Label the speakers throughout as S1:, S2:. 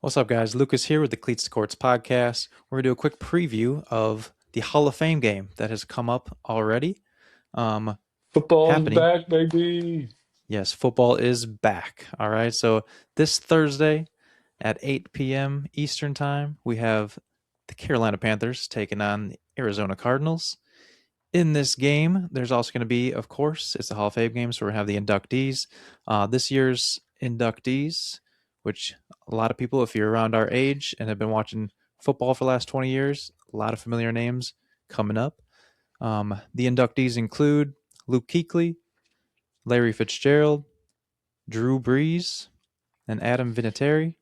S1: What's up, guys? Lucas here with the Cleats to Courts podcast. We're going to do a quick preview of the Hall of Fame game that has come up already. Um,
S2: Football's
S1: happening.
S2: back, baby.
S1: Yes, football is back. All right. So this Thursday at 8 p.m. Eastern Time, we have the Carolina Panthers taking on the Arizona Cardinals. In this game, there's also going to be, of course, it's the Hall of Fame game, so we're going to have the inductees. This year's inductees, which a lot of people, if you're around our age and have been watching football for the last 20 years, a lot of familiar names coming up. The inductees include Luke Kuechly, Larry Fitzgerald, Drew Brees, and Adam Vinatieri.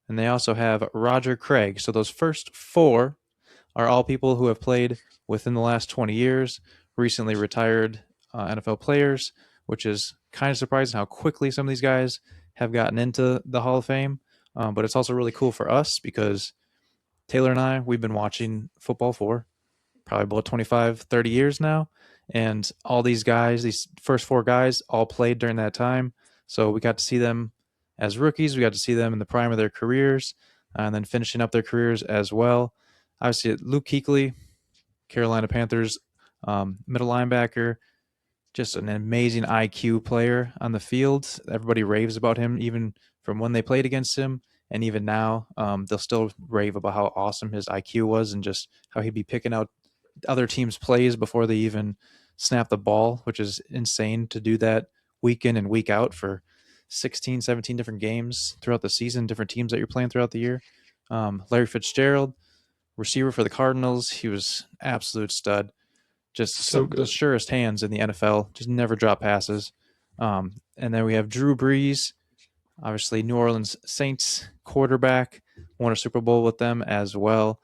S1: And they also have Roger Craig. So those first four are all people who have played within the last 20 years, recently retired NFL players, which is kind of surprising how quickly some of these guys have gotten into the Hall of Fame. But it's also really cool for us because Taylor and I, we've been watching football for probably about 25, 30 years now. And all these guys, these first four guys, all played during that time. So we got to see them as rookies. We got to see them in the prime of their careers and then finishing up their careers as well. Obviously, Luke Kuechly, Carolina Panthers, middle linebacker, just an amazing IQ player on the field. Everybody raves about him, even from when they played against him, and even now, they'll still rave about how awesome his IQ was and just how he'd be picking out other teams' plays before they even snap the ball, which is insane to do that week in and week out for 16, 17 different games throughout the season, different teams that you're playing throughout the year. Larry Fitzgerald, receiver for the Cardinals, he was absolute stud. Just
S2: So
S1: the
S2: good.
S1: surest hands in the NFL, just never drop passes. And then we have Drew Brees, obviously New Orleans Saints quarterback, won a Super Bowl with them as well.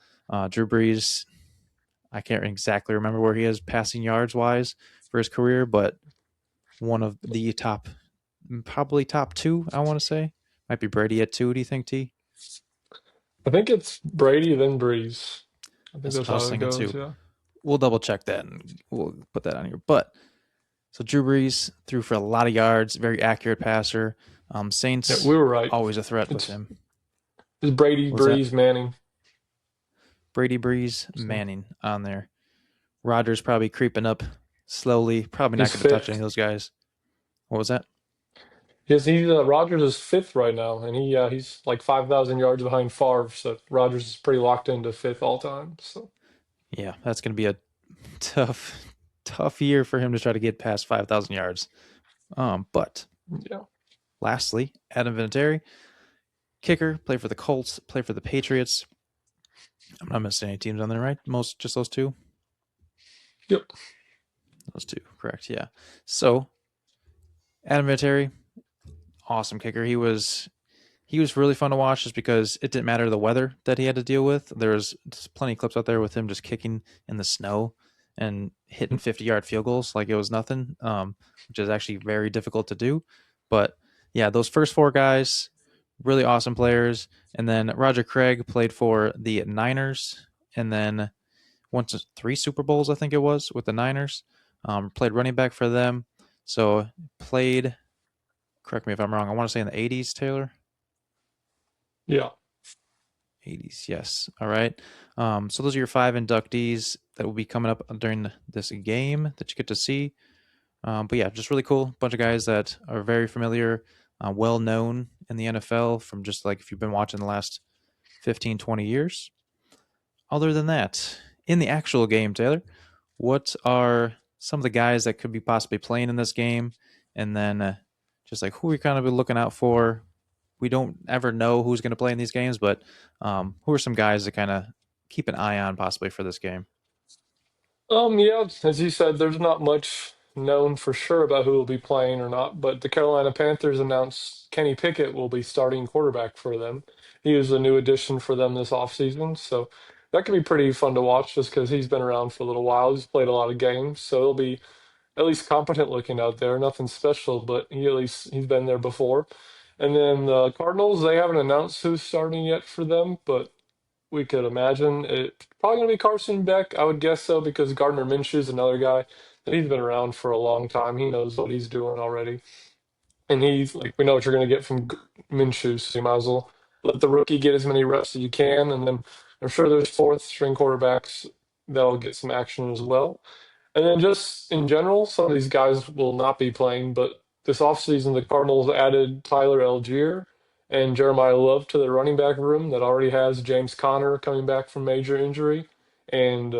S1: Drew Brees, I can't exactly remember where he is passing yards wise for his career, but one of the top, probably top two, I want to say. Might be Brady at two. Do you think, T?
S2: I think it's Brady then Breeze. I think
S1: That's
S2: that's
S1: what I was
S2: how it
S1: thinking
S2: goes.
S1: too.
S2: Yeah.
S1: We'll double check that and we'll put that on here. But so Drew Brees threw for a lot of yards, very accurate passer.
S2: Yeah,
S1: Saints
S2: we were right.
S1: always a threat with
S2: It's
S1: him.
S2: it's Brady,
S1: What was that?
S2: Breeze, Manning.
S1: Brady, Brees,
S2: So
S1: Manning on there. Rodgers probably creeping up slowly. Probably not
S2: he's
S1: going to touch any of
S2: fifth.
S1: those guys. What was that?
S2: He's Rodgers is fifth right now, and he's like 5,000 yards behind Favre. So Rodgers is pretty locked into fifth all time. So
S1: Yeah, that's going to be a tough, tough year for him to try to get past 5,000 yards. But
S2: yeah,
S1: lastly, Adam Vinatieri, kicker, play for the Colts, play for the Patriots. I'm not missing any teams on there, right? Most just those two.
S2: yep.
S1: Those two, correct? Yeah. So Adam Vinatieri, awesome kicker. He was really fun to watch just because it didn't matter the weather that he had to deal with. There was plenty of clips out there with him just kicking in the snow and hitting 50-yard field goals like it was nothing, which is actually very difficult to do. But yeah, those first four guys, really awesome players. And then Roger Craig played for the Niners and then once three Super Bowls, I think it was, with the Niners. Played running back for them. So played, correct me if I'm wrong, I want to say in the 80s, Taylor.
S2: Yeah.
S1: 80s, yes. All right. So those are your five inductees that will be coming up during this game that you get to see. But yeah, just really cool. Bunch of guys that are very familiar, well known in the NFL from just like if you've been watching the last 15, 20 years. Other than that, in the actual game, Taylor, what are some of the guys that could be possibly playing in this game? And then just like who we kind of be looking out for. We don't ever know who's going to play in these games, but who are some guys to kind of keep an eye on possibly for this game?
S2: Yeah, as you said, there's not much known for sure about who will be playing or not, but the Carolina Panthers announced Kenny Pickett will be starting quarterback for them. He is a new addition for them this offseason, so that could be pretty fun to watch just because he's been around for a little while. He's played a lot of games, so he'll be at least competent looking out there. Nothing special, but he's been there before. And then the Cardinals, they haven't announced who's starting yet for them, but we could imagine it's probably going to be Carson Beck. I would guess so because Gardner Minshew's another guy that he's been around for a long time. He knows what he's doing already, and he's like, we know what you're going to get from Minshew, so you might as well let the rookie get as many reps as you can, and then I'm sure there's fourth string quarterbacks that'll get some action as well. And then just in general, some of these guys will not be playing, but this offseason, the Cardinals added Tyler Algier and Jeremiah Love to their running back room that already has James Conner coming back from major injury. And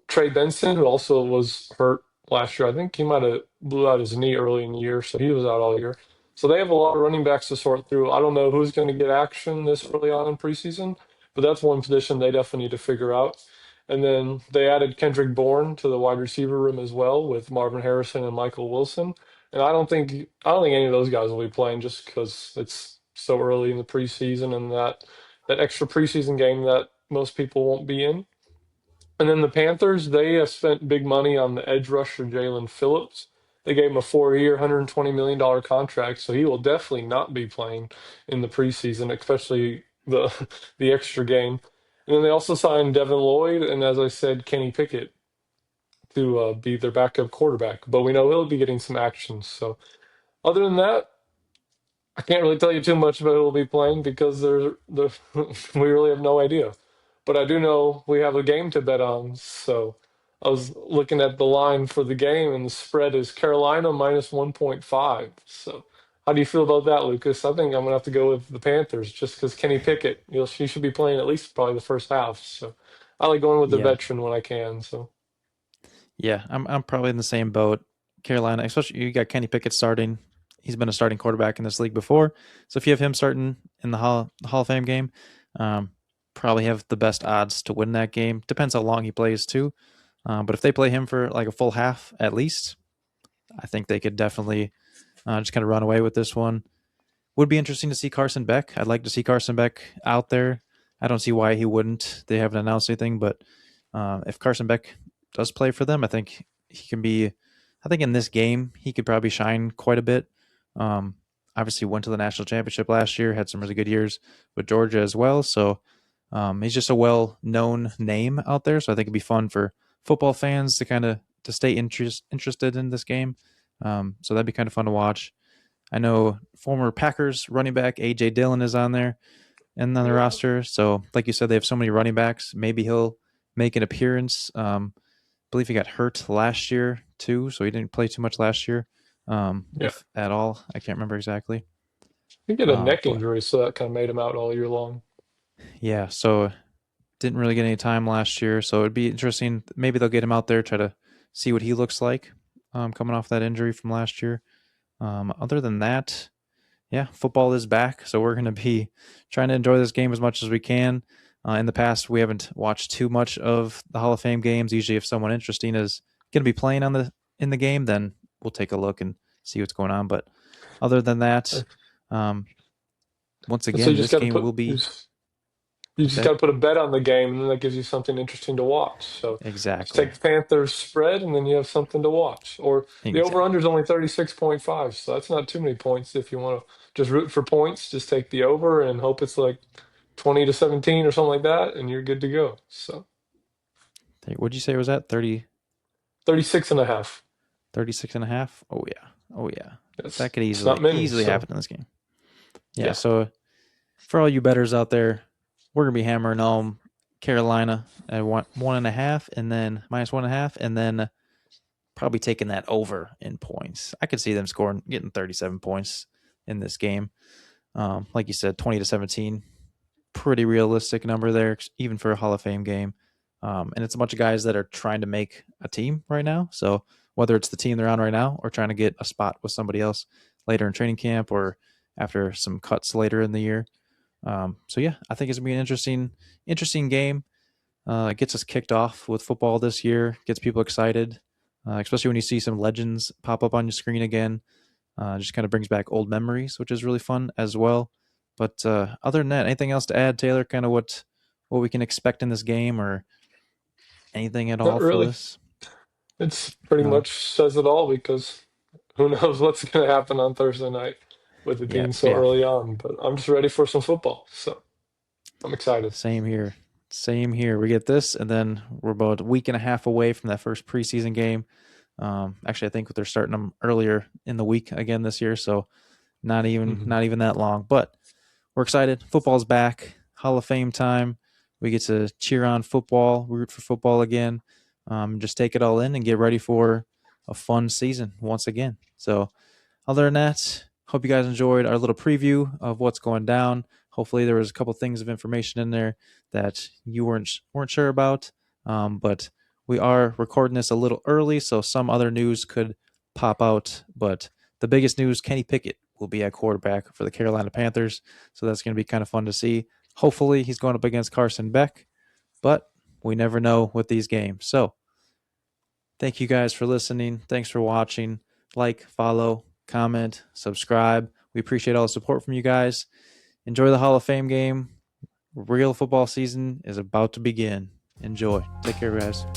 S2: Trey Benson, who also was hurt last year. I think he might have blew out his knee early in the year, so he was out all year. So they have a lot of running backs to sort through. I don't know who's going to get action this early on in preseason, but that's one position they definitely need to figure out. And then they added Kendrick Bourne to the wide receiver room as well with Marvin Harrison and Michael Wilson. And I don't think any of those guys will be playing just because it's so early in the preseason and that extra preseason game that most people won't be in. And then the Panthers, they have spent big money on the edge rusher Jalen Phillips. They gave him a 4-year, $120 million contract, so he will definitely not be playing in the preseason, especially the the extra game. And then they also signed Devin Lloyd and, as I said, Kenny Pickett to be their backup quarterback. But we know he'll be getting some action. So other than that, I can't really tell you too much about who will be playing because we really have no idea. But I do know we have a game to bet on. So I was looking at the line for the game, and the spread is Carolina minus 1.5. So how do you feel about that, Lucas? I think I'm gonna have to go with the Panthers just because Kenny Pickett, he should be playing at least probably the first half. So I like going with the
S1: Yeah,
S2: veteran when I can. So
S1: yeah, I'm probably in the same boat. Carolina, especially you got Kenny Pickett starting. He's been a starting quarterback in this league before, so if you have him starting in the Hall of Fame game, um, probably have the best odds to win that game. Depends how long he plays too, but if they play him for like a full half at least, I think they could definitely just kind of run away with this one. Would be interesting to see Carson Beck. I'd like to see Carson Beck out there. I don't see why he wouldn't. They haven't announced anything, but if Carson Beck does play for them, I think he can be. I think in this game he could probably shine quite a bit. Um, Obviously went to the national championship last year, had some really good years with Georgia as well. So he's just a well-known name out there. So I think it'd be fun for football fans to kind of to stay interested in this game. So that'd be kind of fun to watch. I know former Packers running back AJ Dillon is on there and on the
S2: yeah,
S1: roster. So, like you said, they have so many running backs. Maybe he'll make an appearance. I believe he got hurt last year too, so he didn't play too much last year,
S2: yeah,
S1: if at all. I can't remember exactly.
S2: he get a neck
S1: But
S2: injury, so that kind of made him out all year long.
S1: yeah, so didn't really get any time last year. So it'd be interesting. Maybe they'll get him out there, try to see what he looks like coming off that injury from last year. Other than that, yeah, football is back, so we're going to be trying to enjoy this game as much as we can. In the past, we haven't watched too much of the Hall of Fame games. Usually, if someone interesting is going to be playing on the in the game, then we'll take a look and see what's going on. But other than that, um, once
S2: And so you
S1: again,
S2: just
S1: this
S2: got to
S1: game
S2: put
S1: will be
S2: you
S1: what's
S2: just got
S1: that
S2: to put a bet on the game, and then that gives you something interesting to watch. So just
S1: exactly?
S2: take the Panthers spread, and then you have something to watch. Or the over
S1: Exactly.
S2: under is only 36.5, so that's not too many points. If you want to just root for points, just take the over and hope it's like 20 to 17 or something like that, and you're good to go. So
S1: What'd you say it was at 30,
S2: 36 and a half.
S1: 36 and a half? Oh yeah, oh yeah, that
S2: Yes,
S1: could
S2: it's not
S1: easily
S2: many.
S1: easily
S2: So
S1: happen in this game. Yeah,
S2: yeah.
S1: so for all you betters out there, we're gonna be hammering home Carolina at 1.5, and then -1.5, and then probably taking that over in points. I could see them getting 37 points in this game. Like you said, 20-17, pretty realistic number there, even for a Hall of Fame game. And it's a bunch of guys that are trying to make a team right now. So whether it's the team they're on right now or trying to get a spot with somebody else later in training camp or after some cuts later in the year. So yeah, I think it's gonna be an interesting game. It gets us kicked off with football this year. Gets people excited, especially when you see some legends pop up on your screen again. Just kind of brings back old memories, which is really fun as well. But other than that, anything else to add, Taylor? Kind of what we can expect in this game, or anything at
S2: Not
S1: all for
S2: really.
S1: this?
S2: It's pretty
S1: No.
S2: much says it all because who knows what's going to happen on Thursday night with it
S1: Yeah,
S2: being so
S1: yeah.
S2: early on. But I'm just ready for some football. So I'm excited.
S1: Same here. Same here. We get this, and then we're about a week and a half away from that first preseason game. Actually, I think they're starting them earlier in the week again this year, so not even
S2: Hmm.
S1: not even that long. But we're excited. Football's back. Hall of Fame time. We get to cheer on football, root for football again, just take it all in and get ready for a fun season once again. So, other than that, hope you guys enjoyed our little preview of what's going down. Hopefully, there was a couple things of information in there that you weren't sure about. But we are recording this a little early, so some other news could pop out. But the biggest news: Kenny Pickett will be at quarterback for the Carolina Panthers, so that's going to be kind of fun to see. Hopefully, he's going up against Carson Beck, but we never know with these games. So, thank you guys for listening. Thanks for watching. Like, follow, comment, subscribe. We appreciate all the support from you guys. Enjoy the Hall of Fame game. Real football season is about to begin. Enjoy. Take care, guys.